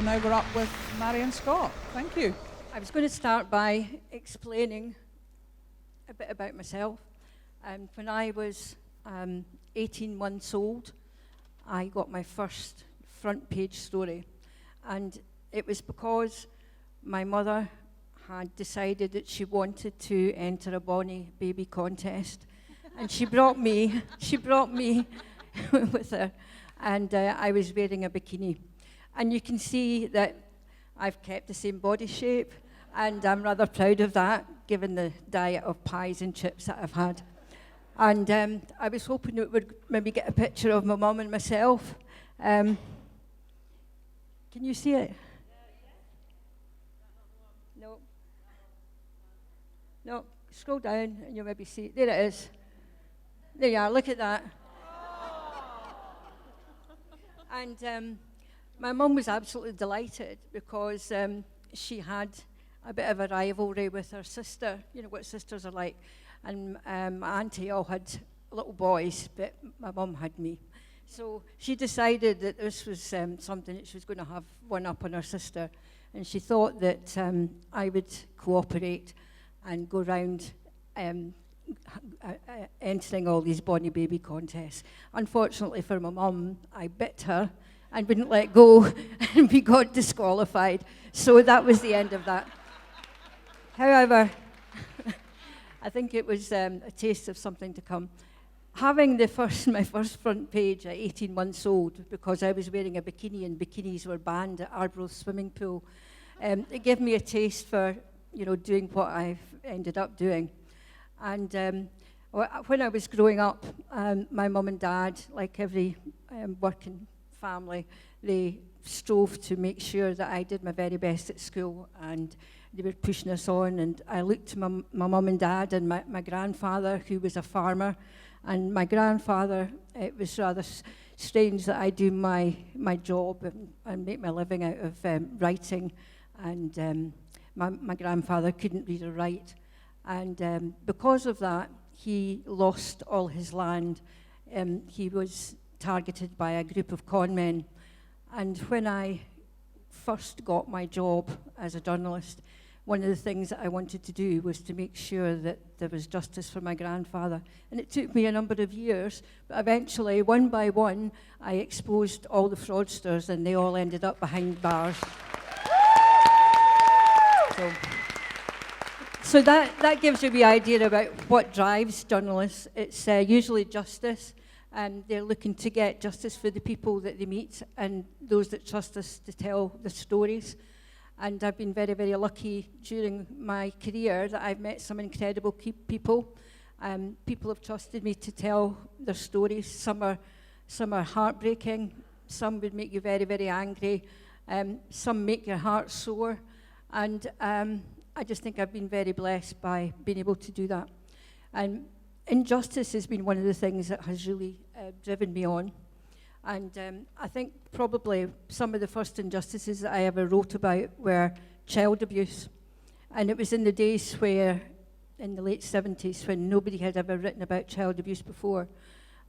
So now we're up with Marion Scott. Thank you. I was going to start by explaining a bit about myself. When I was 18 months old, I got my first front page story. And it was because my mother had decided that she wanted to enter a bonny baby contest. And she brought me with her. And I was wearing a bikini. And you can see that I've kept the same body shape, and I'm rather proud of that, given the diet of pies and chips that I've had. And I was hoping it would maybe get a picture of my mum and myself. Can you see it? No. No, scroll down and you'll maybe see it. There it is. There you are, look at that. And my mum was absolutely delighted because she had a bit of a rivalry with her sister. You know what sisters are like. And my auntie all had little boys, but my mum had me. So she decided that this was something that she was going to have one up on her sister. And she thought that I would cooperate and go round entering all these bonny baby contests. Unfortunately for my mum, I bit her and wouldn't let go, and we got disqualified. So that was the end of that. However, I think it was a taste of something to come. Having my first front page at 18 months old, because I was wearing a bikini and bikinis were banned at Arbroath swimming pool, it gave me a taste for, doing what I've ended up doing. And when I was growing up, my mum and dad, like every working family, they strove to make sure that I did my very best at school, and they were pushing us on. And I looked to my mum and dad and my grandfather, who was a farmer. And my grandfather, it was rather strange that I do my job and make my living out of writing. And my grandfather couldn't read or write. And because of that, he lost all his land. He was targeted by a group of con men. And when I first got my job as a journalist, one of the things that I wanted to do was to make sure that there was justice for my grandfather. And it took me a number of years, but eventually, one by one, I exposed all the fraudsters, and they all ended up behind bars. So that gives you the idea about what drives journalists. It's usually justice, and they're looking to get justice for the people that they meet and those that trust us to tell the stories. And I've been very, very lucky during my career that I've met some incredible people. People have trusted me to tell their stories. Some are heartbreaking. Some would make you very, very angry. Some make your heart sore. And I just think I've been very blessed by being able to do that. And injustice has been one of the things that has really driven me on. And I think probably some of the first injustices that I ever wrote about were child abuse. And it was in the days where, in the late 70s, when nobody had ever written about child abuse before.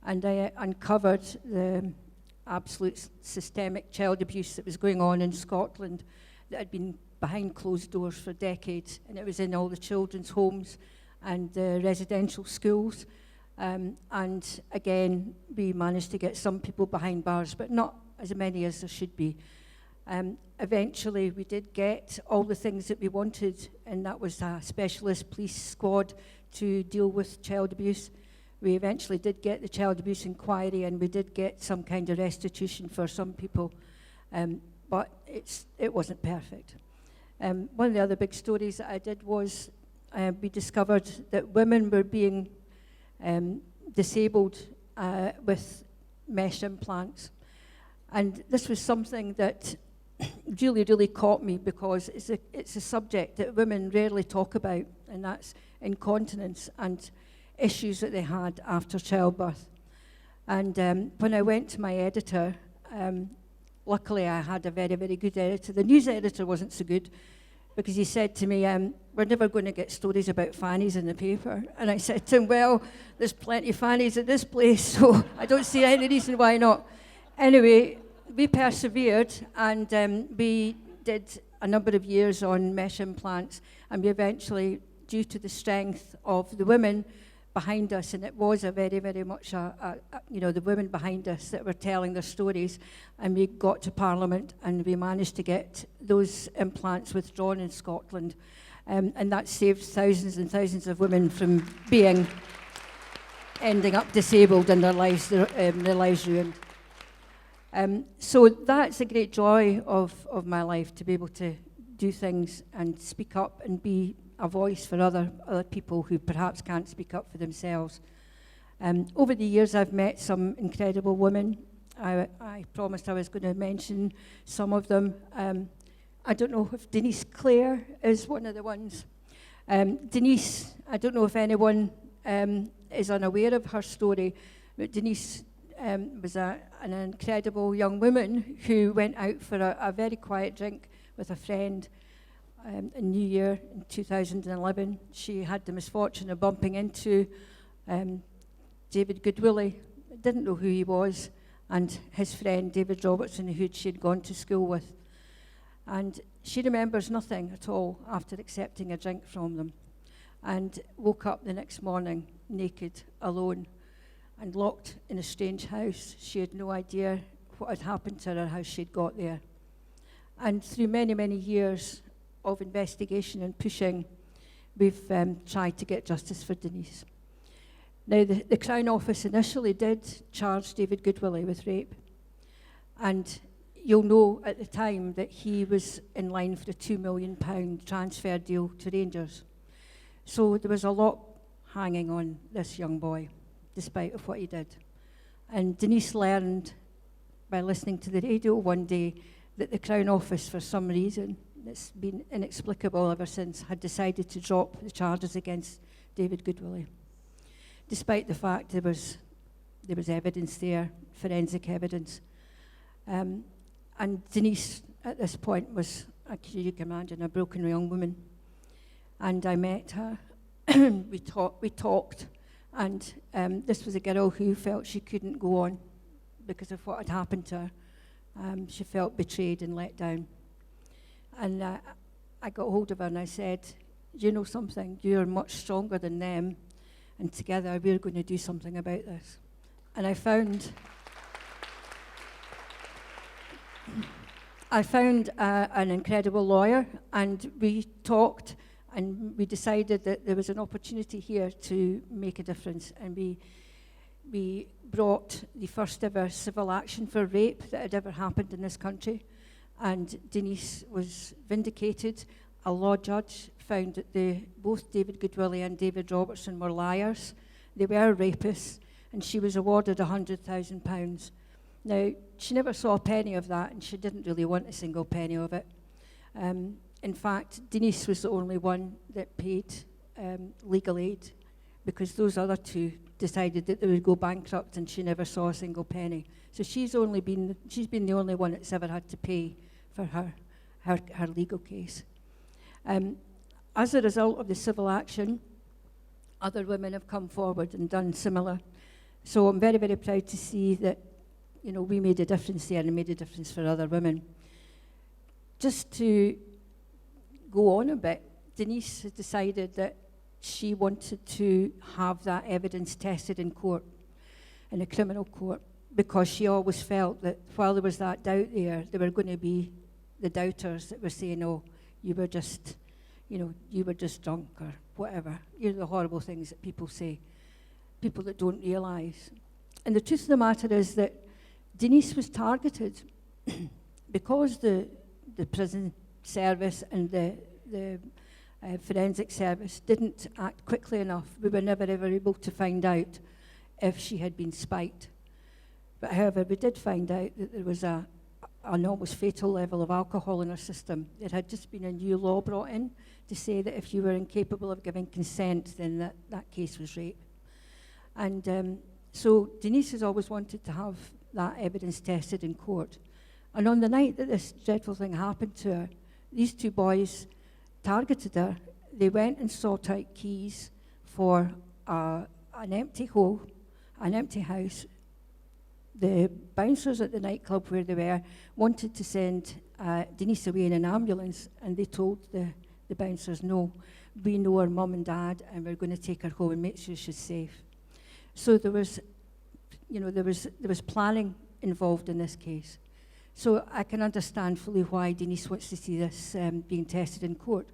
And I uncovered the absolute systemic child abuse that was going on in Scotland that had been behind closed doors for decades. And it was in all the children's homes and residential schools. And again, we managed to get some people behind bars, but not as many as there should be. Eventually, we did get all the things that we wanted, and that was a specialist police squad to deal with child abuse. We eventually did get the child abuse inquiry, and we did get some kind of restitution for some people, but it wasn't perfect. One of the other big stories that I did was we discovered that women were being disabled with mesh implants. And this was something that really, really caught me, because it's a subject that women rarely talk about, and that's incontinence and issues that they had after childbirth. And when I went to my editor, luckily I had a very, very good editor. The news editor wasn't so good, because he said to me, we're never going to get stories about fannies in the paper. And I said to him, well, there's plenty of fannies at this place, so I don't see any reason why not. Anyway, we persevered, and we did a number of years on mesh implants, and we eventually, due to the strength of the women behind us, and it was a very, very much the women behind us that were telling their stories, and we got to Parliament, and we managed to get those implants withdrawn in Scotland, and that saved thousands and thousands of women from ending up disabled and their lives ruined. So that's a great joy of my life, to be able to do things and speak up and be a voice for other people who perhaps can't speak up for themselves. Over the years, I've met some incredible women. I promised I was going to mention some of them. I don't know if Denise Clare is one of the ones. Denise, I don't know if anyone is unaware of her story, but Denise was an incredible young woman who went out for a very quiet drink with a friend in New Year in 2011. She had the misfortune of bumping into David Goodwillie. Didn't know who he was, and his friend David Robertson, who she'd gone to school with. And she remembers nothing at all after accepting a drink from them, and woke up the next morning naked, alone, and locked in a strange house. She had no idea what had happened to her, how she'd got there. And through many, many years of investigation and pushing, we've tried to get justice for Denise. Now, the Crown Office initially did charge David Goodwillie with rape, and you'll know at the time that he was in line for a £2 million transfer deal to Rangers. So there was a lot hanging on this young boy, despite of what he did. And Denise learned by listening to the radio one day that the Crown Office, for some reason, that's been inexplicable ever since, had decided to drop the charges against David Goodwillie, despite the fact there was evidence there, forensic evidence. And Denise, at this point, was, you can imagine, a broken young woman. And I met her. we talked, and this was a girl who felt she couldn't go on because of what had happened to her. She felt betrayed and let down. And I got hold of her and I said, you know something, you're much stronger than them, and together we're going to do something about this. And I found an incredible lawyer, and we talked, and we decided that there was an opportunity here to make a difference, and we brought the first ever civil action for rape that had ever happened in this country, and Denise was vindicated. A law judge found that both David Goodwillie and David Robertson were liars. They were rapists, and she was awarded £100,000. Now, she never saw a penny of that, and she didn't really want a single penny of it. In fact, Denise was the only one that paid legal aid, because those other two decided that they would go bankrupt, and she never saw a single penny. So she's been the only one that's ever had to pay for her legal case. As a result of the civil action, other women have come forward and done similar. So I'm very, very proud to see that, you know, we made a difference there and made a difference for other women. Just to go on a bit, Denise has decided that she wanted to have that evidence tested in court, in a criminal court, because she always felt that while there was that doubt there were going to be the doubters that were saying, oh, you were just drunk or whatever. You know, the horrible things that people say, people that don't realise. And the truth of the matter is that Denise was targeted because the prison service and the forensic service didn't act quickly enough. We were never ever able to find out if she had been spiked. But however, we did find out that there was an almost fatal level of alcohol in her system. There had just been a new law brought in to say that if you were incapable of giving consent, then that case was rape. And so Denise has always wanted to have that evidence tested in court. And on the night that this dreadful thing happened to her, these two boys targeted her. They went and sought out keys for an empty house the bouncers at the nightclub where they were wanted to send Denise away in an ambulance, and they told the bouncers, no, we know her mum and dad, and we're going to take her home and make sure she's safe. So there was planning involved in this case. So I can understand fully why Denise wants to see this being tested in court.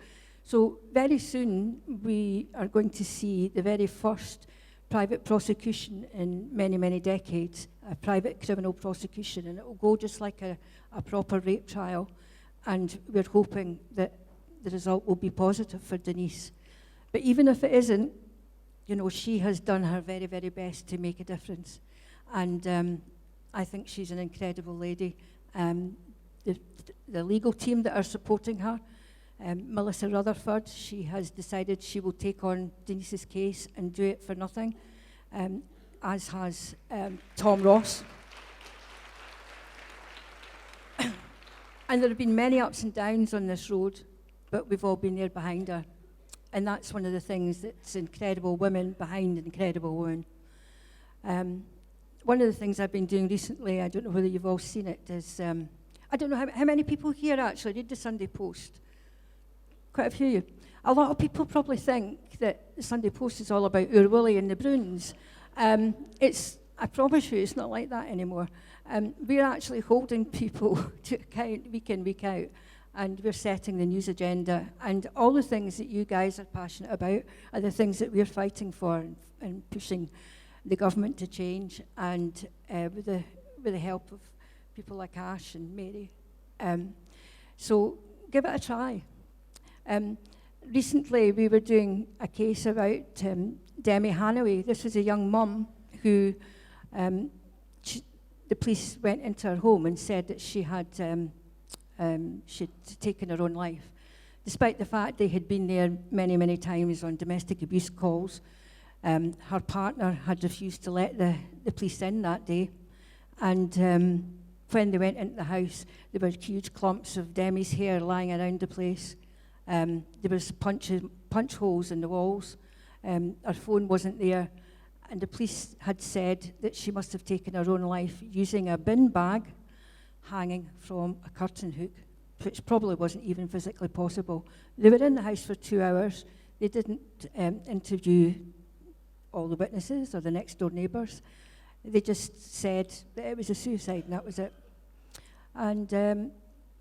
So very soon we are going to see the very first private prosecution in many, many decades, a private criminal prosecution, and it will go just like a proper rape trial. And we're hoping that the result will be positive for Denise. But even if it isn't, she has done her very, very best to make a difference. And I think she's an incredible lady. The legal team that are supporting her, Melissa Rutherford, she has decided she will take on Denise's case and do it for nothing, as has Tom Ross. And there have been many ups and downs on this road, but we've all been there behind her. And that's one of the things that's incredible women behind incredible women. One of the things I've been doing recently, I don't know whether you've all seen it, is, I don't know how many people here actually read the Sunday Post. Quite a few of you. A lot of people probably think that the Sunday Post is all about Ur Willie and the Bruins. I promise you, it's not like that anymore. We're actually holding people to account week in, week out, and we're setting the news agenda. And all the things that you guys are passionate about are the things that we're fighting for and pushing the government to change, and with the help of people like Ash and Mary. So give it a try. Recently, we were doing a case about Demi Hanaway. This was a young mum who the police went into her home and said that she'd taken her own life, despite the fact they had been there many, many times on domestic abuse calls. Her partner had refused to let the police in that day, and when they went into the house, there were huge clumps of Demi's hair lying around the place. There was punch holes in the walls. Her phone wasn't there, and the police had said that she must have taken her own life using a bin bag hanging from a curtain hook, which probably wasn't even physically possible. They were in the house for 2 hours. They didn't interview all the witnesses or the next door neighbours. They just said that it was a suicide, and that was it. And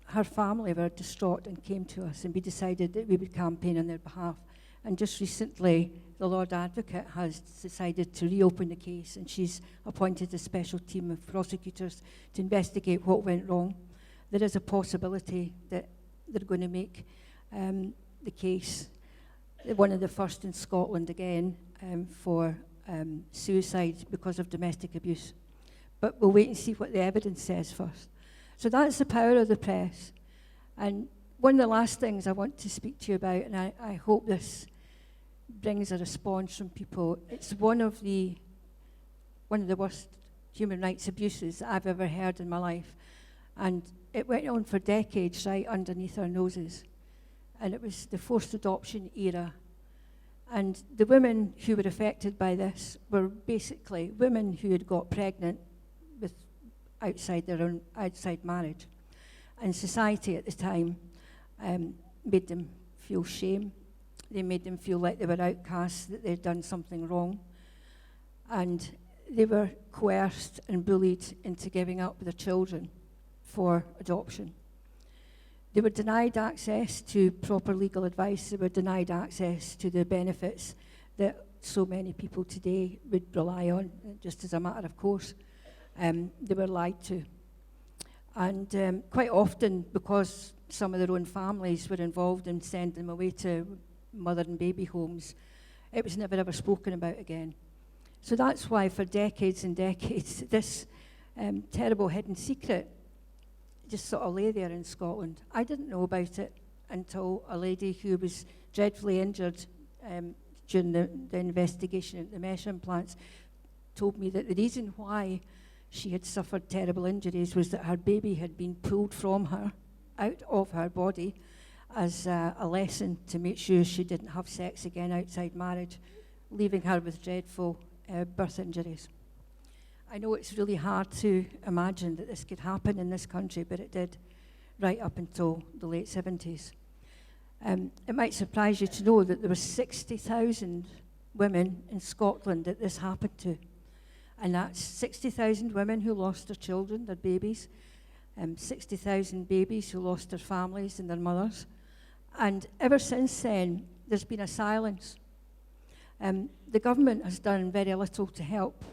her family were distraught and came to us, and we decided that we would campaign on their behalf. And just recently, the Lord Advocate has decided to reopen the case, and she's appointed a special team of prosecutors to investigate what went wrong. There is a possibility that they're going to make the case one of the first in Scotland again for suicide because of domestic abuse. But we'll wait and see what the evidence says first. So that's the power of the press. And one of the last things I want to speak to you about, and I hope this brings a response from people, it's one of the worst human rights abuses that I've ever heard in my life. And it went on for decades right underneath our noses. And it was the forced adoption era. And the women who were affected by this were basically women who had got pregnant with outside marriage. And society at the time made them feel shame. They made them feel like they were outcasts, that they'd done something wrong. And they were coerced and bullied into giving up their children for adoption. They were denied access to proper legal advice. They were denied access to the benefits that so many people today would rely on, just as a matter of course. They were lied to. And quite often, because some of their own families were involved in sending them away to mother and baby homes, it was never ever spoken about again. So that's why for decades and decades, this terrible hidden secret just sort of lay there in Scotland. I didn't know about it until a lady who was dreadfully injured during the investigation at the mesh implants told me that the reason why she had suffered terrible injuries was that her baby had been pulled from her, out of her body, as a lesson to make sure she didn't have sex again outside marriage, leaving her with dreadful birth injuries. I know it's really hard to imagine that this could happen in this country, but it did right up until the late 70s. It might surprise you to know that there were 60,000 women in Scotland that this happened to. And that's 60,000 women who lost their children, their babies, 60,000 babies who lost their families and their mothers. And ever since then, there's been a silence. The government has done very little to help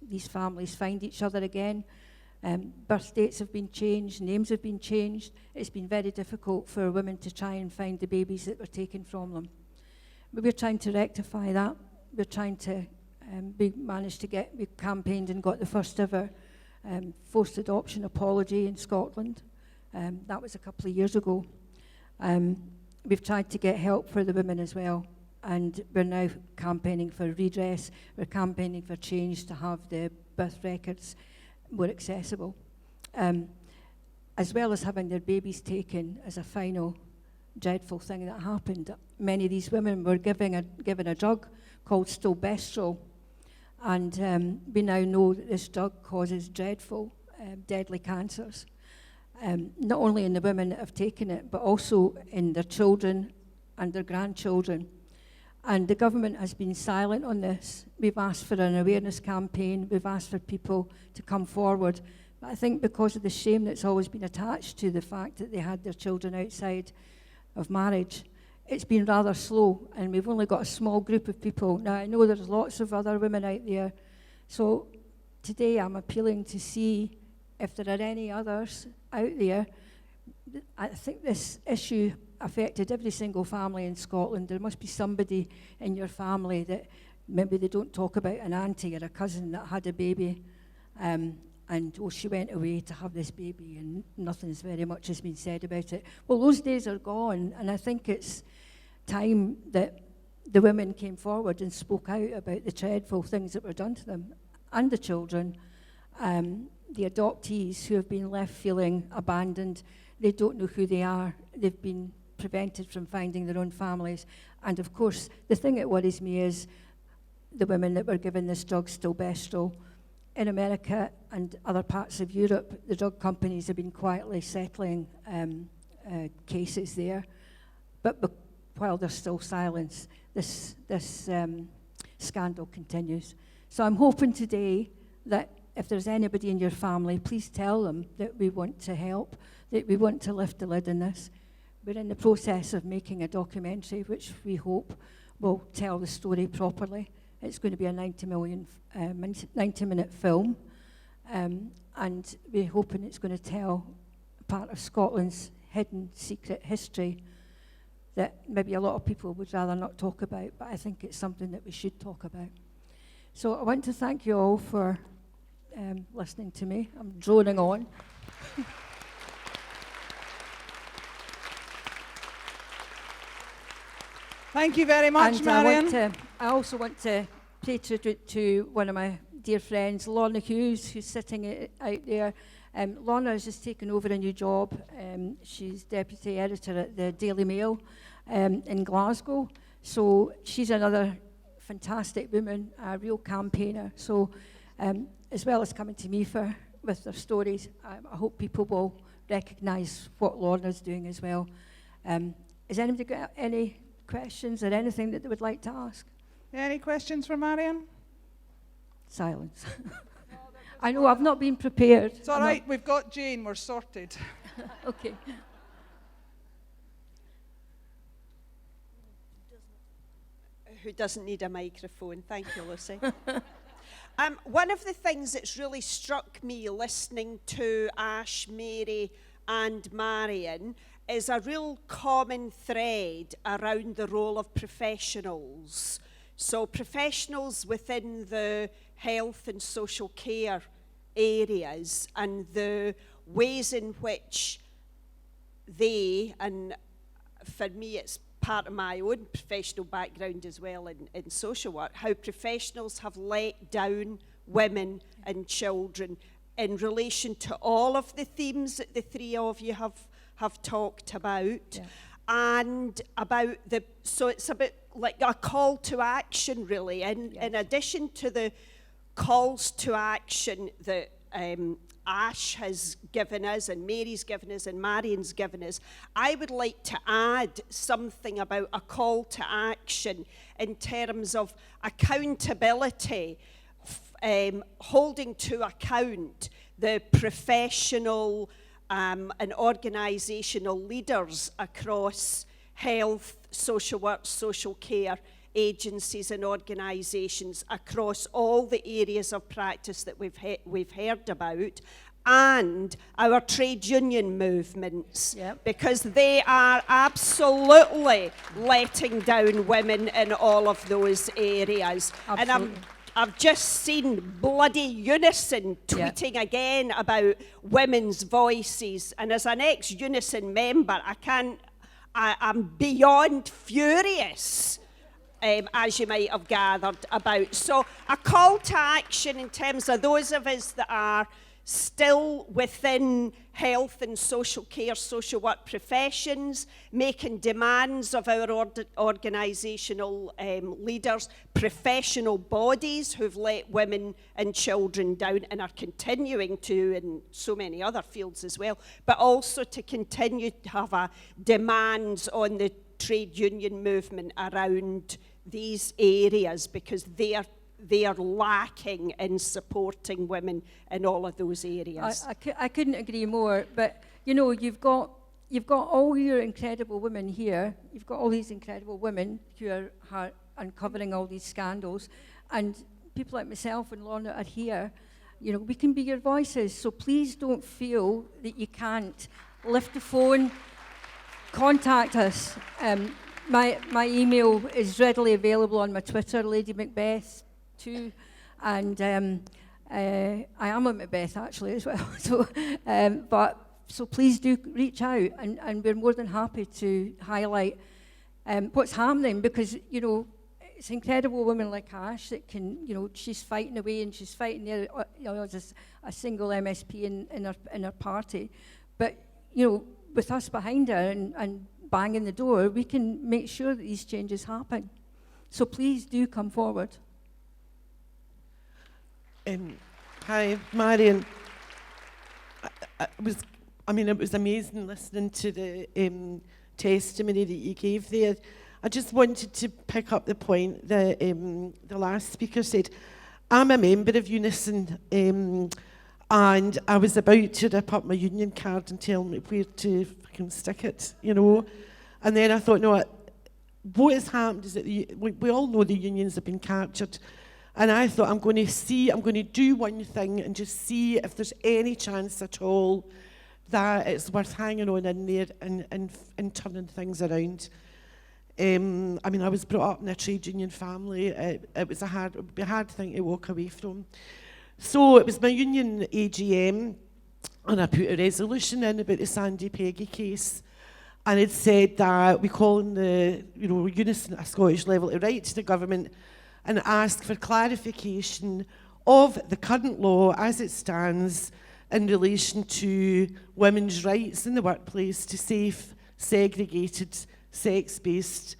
these families find each other again. Birth dates have been changed, names have been changed. It's been very difficult for women to try and find the babies that were taken from them. But we're trying to rectify that. We're trying to, we campaigned and got the first ever forced adoption apology in Scotland. That was a couple of years ago. We've tried to get help for the women as well. And we're now campaigning for redress. We're campaigning for change to have the birth records more accessible. As well as having their babies taken as a final dreadful thing that happened. Many of these women were given a drug called stilbestrol. And we now know that this drug causes dreadful, deadly cancers. Not only in the women that have taken it, but also in their children and their grandchildren. And the government has been silent on this. We've asked for an awareness campaign. We've asked for people to come forward. But I think because of the shame that's always been attached to the fact that they had their children outside of marriage, it's been rather slow, and we've only got a small group of people. Now, I know there's lots of other women out there. So today I'm appealing to see if there are any others out there. I think this issue affected every single family in Scotland. There must be somebody in your family that maybe they don't talk about, an auntie or a cousin that had a baby, and she went away to have this baby and nothing's very much has been said about it. Well, those days are gone, and I think it's time that the women came forward and spoke out about the dreadful things that were done to them and the children, the adoptees who have been left feeling abandoned. They don't know who they are. They've been prevented from finding their own families. And of course, the thing that worries me is the women that were given this drug, stilbestrol. In America and other parts of Europe, the drug companies have been quietly settling cases there. But while there's still silence, this scandal continues. So I'm hoping today that if there's anybody in your family, please tell them that we want to help, that we want to lift the lid on this. We're in the process of making a documentary which we hope will tell the story properly. It's going to be a 90-minute film, and we're hoping it's going to tell part of Scotland's hidden secret history that maybe a lot of people would rather not talk about, but I think it's something that we should talk about. So I want to thank you all for listening to me. I'm droning on. Thank you very much, And Marion. I also want to pay tribute to one of my dear friends, Lorna Hughes, who's sitting out there. Lorna has just taken over a new job. She's deputy editor at the Daily Mail in Glasgow. So she's another fantastic woman, a real campaigner. So as well as coming to me with their stories, I hope people will recognise what Lorna's doing as well. Has anybody got any questions or anything that they would like to ask? Any questions for Marion? Silence. I know, I've not been prepared. It's all right, we've got Jane, we're sorted. Okay. Who doesn't need a microphone? Thank you, Lucy. One of the things that's really struck me listening to Ash, Mary and Marion is a real common thread around the role of professionals. So professionals within the health and social care areas and the ways in which they, and for me it's part of my own professional background as well in social work, how professionals have let down women and children in relation to all of the themes that the three of you have talked about. Yeah. And about so it's a bit like a call to action really, in addition to the calls to action that Ash has given us and Mary's given us and Marion's given us, I would like to add something about a call to action in terms of accountability, holding to account the professional and organisational leaders across health, social work, social care agencies and organisations across all the areas of practice that we've heard about, and our trade union movements, because they are absolutely letting down women in all of those areas. Absolutely. And I've just seen bloody Unison tweeting again about women's voices, and as an ex-Unison member, I'm beyond furious, as you might have gathered, about. So a call to action in terms of those of us that are still within health and social care, social work professions, making demands of our organisational leaders, professional bodies who've let women and children down and are continuing to in so many other fields as well, but also to continue to have a demands on the trade union movement around these areas, because they are lacking in supporting women in all of those areas. I couldn't agree more, but you know, you've got all your incredible women here, you've got all these incredible women who are uncovering all these scandals, and people like myself and Lorna are here. You know, we can be your voices, so please don't feel that you can't. Lift the phone, contact us. My email is readily available on my Twitter, Lady Macbeth 2, and I am a Macbeth actually as well. So please do reach out, and we're more than happy to highlight what's happening, because you know it's incredible women like Ash that can, you know, she's fighting away and she's fighting there, you know, as a single MSP in her party, but you know, with us behind her and banging the door, we can make sure that these changes happen. So please do come forward. Hi, Marion. It was amazing listening to the testimony that you gave there. I just wanted to pick up the point that the last speaker said. I'm a member of Unison, and I was about to rip up my union card and tell me where to fucking stick it, you know. And then I thought, no, what has happened is that we all know the unions have been captured. And I thought, I'm going to do one thing and just see if there's any chance at all that it's worth hanging on in there and turning things around. I was brought up in a trade union family. It would be a hard thing to walk away from. So it was my union AGM, and I put a resolution in about the Sandy Peggy case. And it said that we call on the Unison at a Scottish level to write to the government and ask for clarification of the current law as it stands in relation to women's rights in the workplace to safe, segregated, sex-based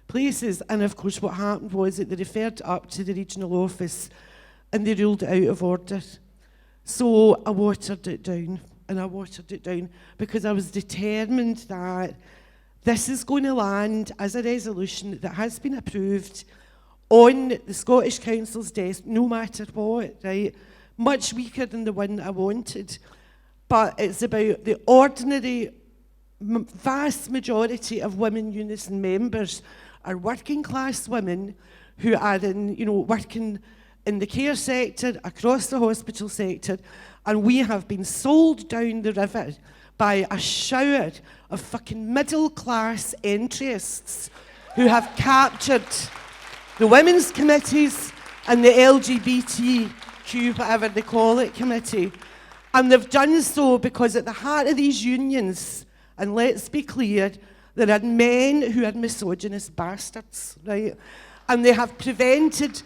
places. And of course what happened was that they referred up to the regional office and they ruled it out of order. So I watered it down. And I watered it down because I was determined that this is going to land as a resolution that has been approved on the Scottish Council's desk, no matter what, right? Much weaker than the one I wanted. But it's about the ordinary, vast majority of women Unison members are working class women who are working in the care sector, across the hospital sector, and we have been sold down the river by a shower of fucking middle-class interests who have captured the women's committees and the LGBTQ, whatever they call it, committee. And they've done so because at the heart of these unions, and let's be clear, there are men who are misogynist bastards, right? And they have prevented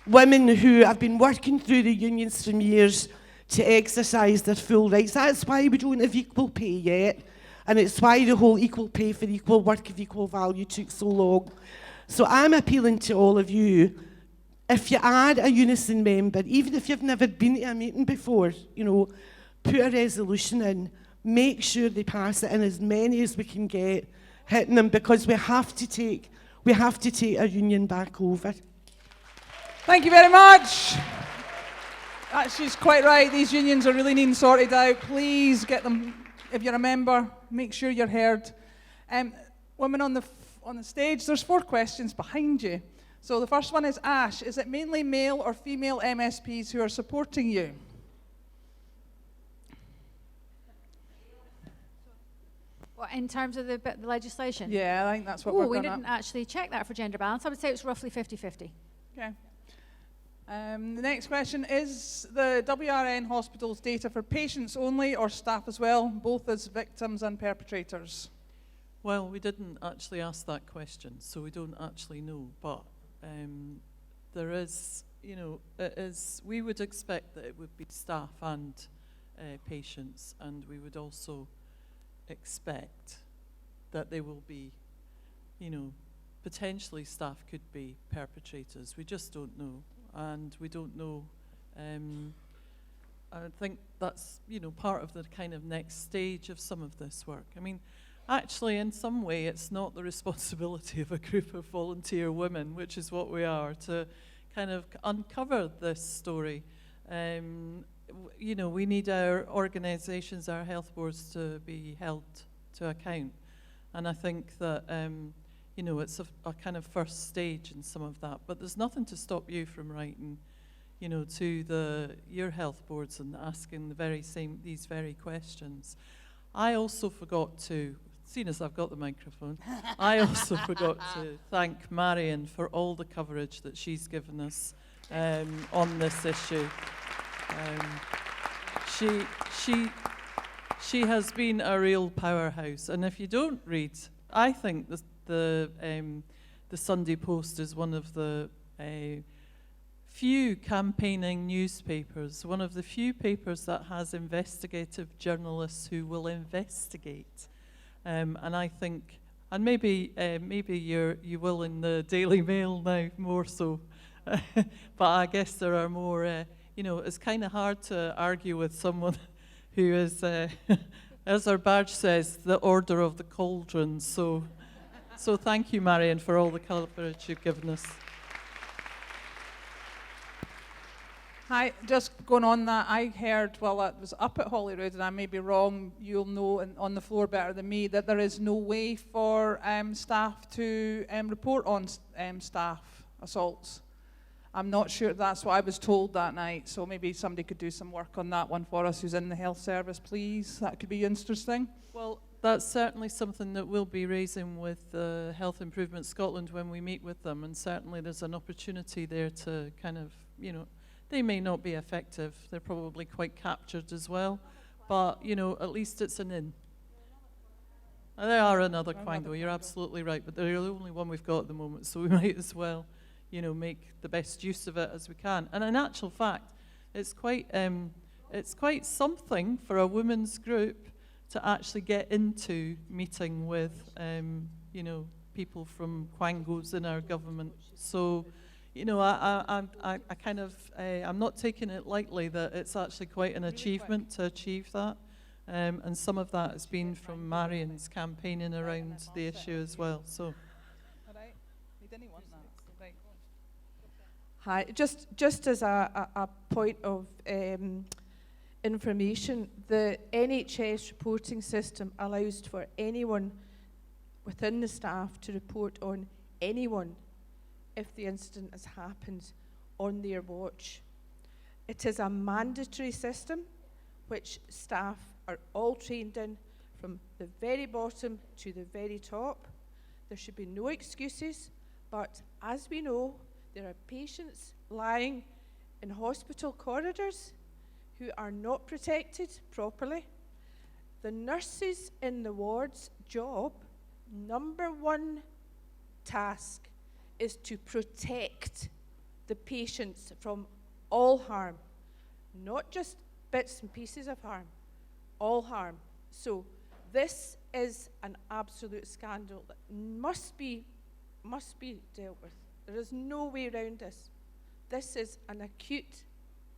women who have been working through the unions for years to exercise their full rights. That's why we don't have equal pay yet. And it's why the whole equal pay for equal work of equal value took so long. So I'm appealing to all of you, if you are a Unison member, even if you've never been to a meeting before, put a resolution in, make sure they pass it in as many as we can get, hitting them, because we have to take our union back over. Thank you very much. She's quite right. These unions are really needing sorted out. Please get them, if you're a member, make sure you're heard. Women on the stage, there's 4 questions behind you. So the first one is Ash. Is it mainly male or female MSPs who are supporting you? What, in terms of the legislation? Yeah, I think that's what we're we going didn't actually check that for gender balance. I would say it's roughly 50-50. Okay. The next question, is the WRN hospitals data for patients only or staff as well, both as victims and perpetrators? Well, we didn't actually ask that question, so we don't actually know. But there is, we would expect that it would be staff and patients, and we would also expect that they will be, potentially staff could be perpetrators. We just don't know, and we don't know. I think that's, part of the kind of next stage of some of this work. I mean, actually, in some way, it's not the responsibility of a group of volunteer women, which is what we are, to kind of uncover this story. We need our organisations, our health boards, to be held to account. And I think that, it's a kind of first stage in some of that. But there's nothing to stop you from writing, to your health boards and asking these very questions. I also forgot to, seeing as I've got the microphone, I also forgot to thank Marion for all the coverage that she's given us on this issue. She has been a real powerhouse, and if you don't read, I think the Sunday Post is one of the few campaigning newspapers, one of the few papers that has investigative journalists who will investigate. And I think, and maybe you will in the Daily Mail now more so, but I guess there are more. It's kind of hard to argue with someone who is, as our badge says, the Order of the Cauldron. So thank you, Marion, for all the coverage you've given us. Hi, just going on that, I heard while I was up at Holyrood, and I may be wrong, you'll know on the floor better than me, that there is no way for staff to report on staff assaults. I'm not sure, that's what I was told that night, so maybe somebody could do some work on that one for us who's in the health service, please. That could be interesting. Well, that's certainly something that we'll be raising with Health Improvement Scotland when we meet with them, and certainly there's an opportunity there to kind of, they may not be effective. They're probably quite captured as well. But, at least it's an in. They are another quango, you're absolutely right. But they're the only one we've got at the moment, so we might as well, make the best use of it as we can. And in actual fact, it's quite something for a women's group to actually get into meeting with, people from quangos in our government. So, I kind of, I'm not taking it lightly that it's actually quite an achievement to achieve that. And some of that has been from Marion's campaigning around the issue as well. So. All right. He didn't want that. Right. Hi, just as a point of information, the NHS reporting system allows for anyone within the staff to report on anyone if the incident has happened on their watch. It is a mandatory system which staff are all trained in from the very bottom to the very top. There should be no excuses, but as we know, there are patients lying in hospital corridors who are not protected properly. The nurses in the ward's job, number one task, is to protect the patients from all harm, not just bits and pieces of harm, all harm. So this is an absolute scandal that must be dealt with. There is no way around this. This is an acute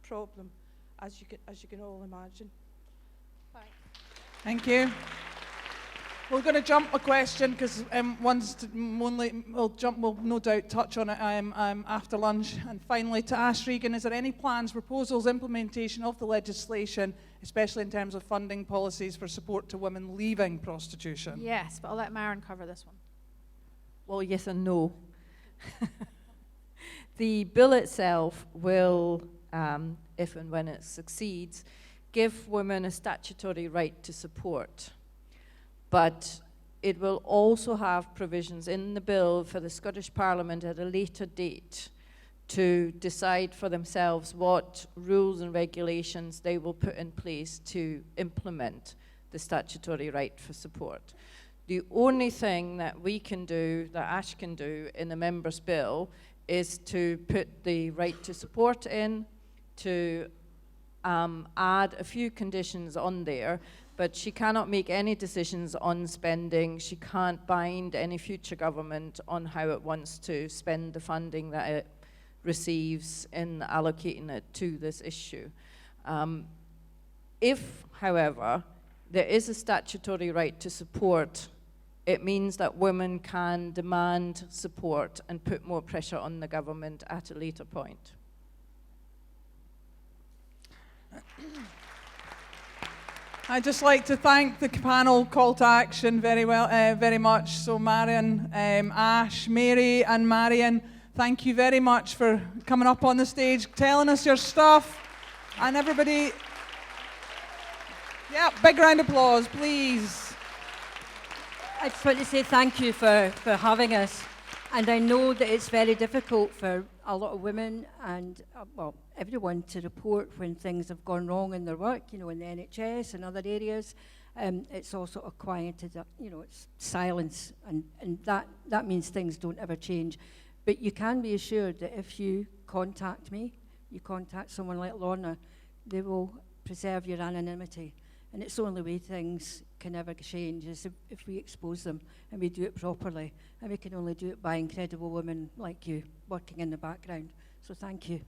problem, as you can all imagine. Thank you. We're going to jump a question because we'll no doubt touch on it after lunch. And finally, to ask Regan, is there any plans, proposals, implementation of the legislation, especially in terms of funding policies for support to women leaving prostitution? Yes, but I'll let Marion cover this one. Well, yes and no. The bill itself will, if and when it succeeds, give women a statutory right to support. But it will also have provisions in the bill for the Scottish Parliament at a later date to decide for themselves what rules and regulations they will put in place to implement the statutory right for support. The only thing that we can do, that Ash can do in the member's bill, is to put the right to support in, to add a few conditions on there, but she cannot make any decisions on spending. She can't bind any future government on how it wants to spend the funding that it receives in allocating it to this issue. If, however, there is a statutory right to support, it means that women can demand support and put more pressure on the government at a later point. I'd just like to thank the panel call to action very much. So Marion, Ash, Mary and Marion, thank you very much for coming up on the stage, telling us your stuff. And everybody, yeah, big round of applause, please. I just want to say thank you for having us. And I know that it's very difficult for a lot of women and, well, everyone to report when things have gone wrong in their work, you know, in the NHS and other areas. It's also a quieted, it's silence, and that means things don't ever change. But you can be assured that if you contact me, you contact someone like Lorna, they will preserve your anonymity. And it's the only way things can ever change is if we expose them and we do it properly. And we can only do it by incredible women like you working in the background. So thank you.